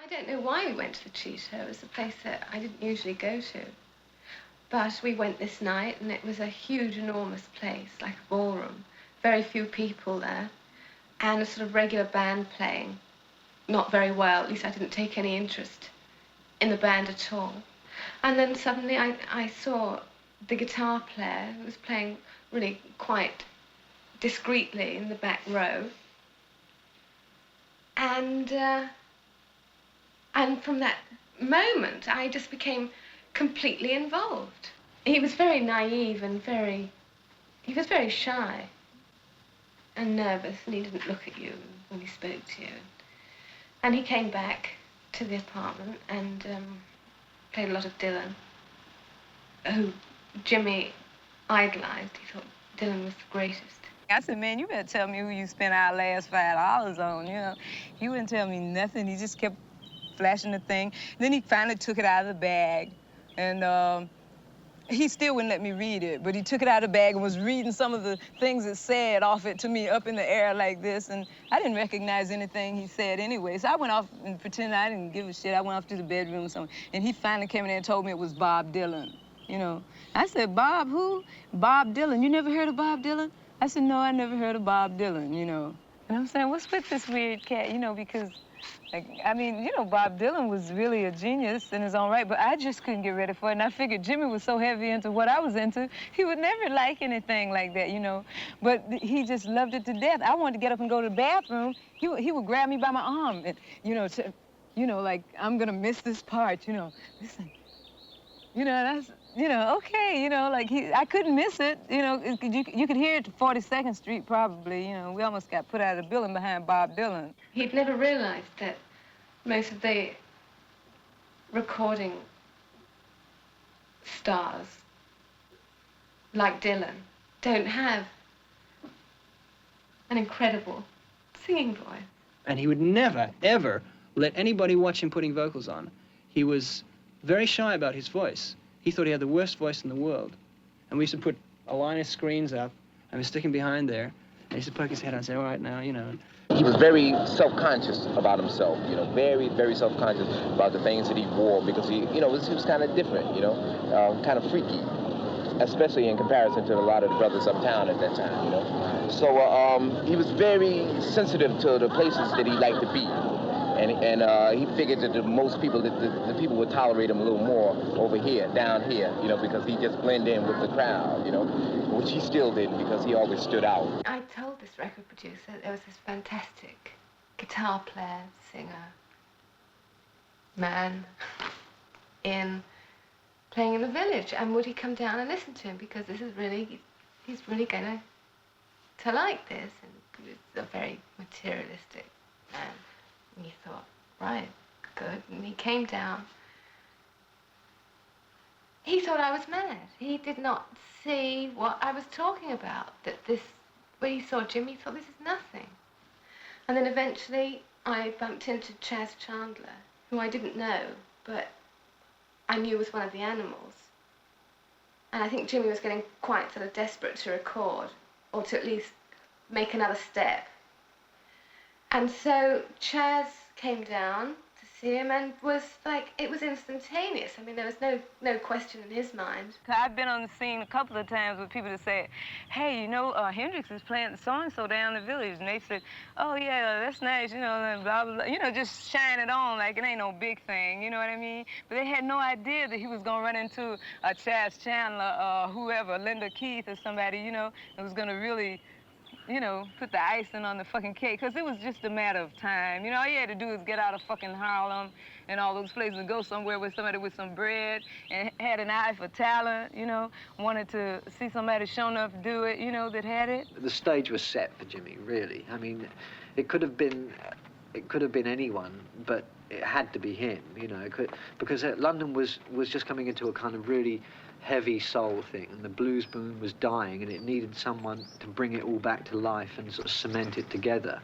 I don't know why we went to the Cheetah. It was a place that I didn't usually go to. But we went this night, and it was a huge, enormous place, like a ballroom. Very few people there, and a sort of regular band playing. Not very well, at least I didn't take any interest in the band at all. And then suddenly I saw the guitar player who was playing really quite discreetly in the back row. And from that moment, I just became completely involved. He was very naive and he was very shy and nervous, and he didn't look at you when he spoke to you. And he came back to the apartment and played a lot of Dylan, who Jimmy idolized. He thought Dylan was the greatest. I said, man, you better tell me who you spent our last $5 on, you know. He wouldn't tell me nothing. He just kept flashing the thing. Then he finally took it out of the bag, and he still wouldn't let me read it, but he took it out of the bag and was reading some of the things it said off it to me up in the air like this, and I didn't recognize anything he said anyway. So I went off and pretended I didn't give a shit. I went off to the bedroom or something, and he finally came in there and told me it was Bob Dylan, you know. I said, Bob who? Bob Dylan. You never heard of Bob Dylan? I said, no, I never heard of Bob Dylan, you know. And I'm saying, what's with this weird cat, you know, because, like, I mean, you know, Bob Dylan was really a genius in his own right, but I just couldn't get ready for it. And I figured Jimmy was so heavy into what I was into, he would never like anything like that, you know. But he just loved it to death. I wanted to get up and go to the bathroom. He would grab me by my arm, and, you know, like, I'm gonna miss this part, you know. Listen, you know, that's, you know, okay, you know, like, I couldn't miss it, you know. You could hear it to 42nd Street, probably, you know. We almost got put out of the building behind Bob Dylan. He'd never realized that most of the recording stars, like Dylan, don't have an incredible singing voice. And he would never, ever let anybody watch him putting vocals on. He was very shy about his voice. He thought he had the worst voice in the world. And we used to put a line of screens up, and we'd stick him behind there. And he used to poke his head out and say, all right now, you know. He was very self-conscious about himself, you know, very, very self-conscious about the things that he wore, because he, you know, he was kind of different, you know, kind of freaky, especially in comparison to a lot of the brothers uptown at that time, you know. So he was very sensitive to the places that he liked to be. And he figured that most people, the people would tolerate him a little more over here, down here, you know, because he just blended in with the crowd, you know, which he still didn't, because he always stood out. I told this record producer there was this fantastic guitar player, singer, man playing in the Village, and would he come down and listen to him, because this is really, he's really going to like this, and he was a very materialistic man. And he thought, right, good. And he came down. He thought I was mad. He did not see what I was talking about. That this, when he saw Jimmy, he thought, this is nothing. And then eventually I bumped into Chas Chandler, who I didn't know, but I knew was one of the Animals. And I think Jimmy was getting quite sort of desperate to record, or to at least make another step. And so Chas came down to see him and was like, it was instantaneous. I mean, there was no question in his mind. I've been on the scene a couple of times with people that say, hey, you know, Hendrix is playing so-and-so down the Village. And they said, oh, yeah, that's nice, you know, and blah, blah, blah. You know, just shine it on like it ain't no big thing, you know what I mean? But they had no idea that he was going to run into a Chas Chandler or whoever, Linda Keith or somebody, you know, that was going to really, you know, put the icing on the fucking cake, because it was just a matter of time. You know, all you had to do was get out of fucking Harlem and all those places and go somewhere with somebody with some bread and had an eye for talent, you know, wanted to see somebody show enough to do it, you know, that had it. The stage was set for Jimmy, really. I mean, it could have been anyone, but it had to be him, you know, because London was just coming into a kind of really heavy soul thing, and the blues boom was dying, and it needed someone to bring it all back to life and sort of cement it together.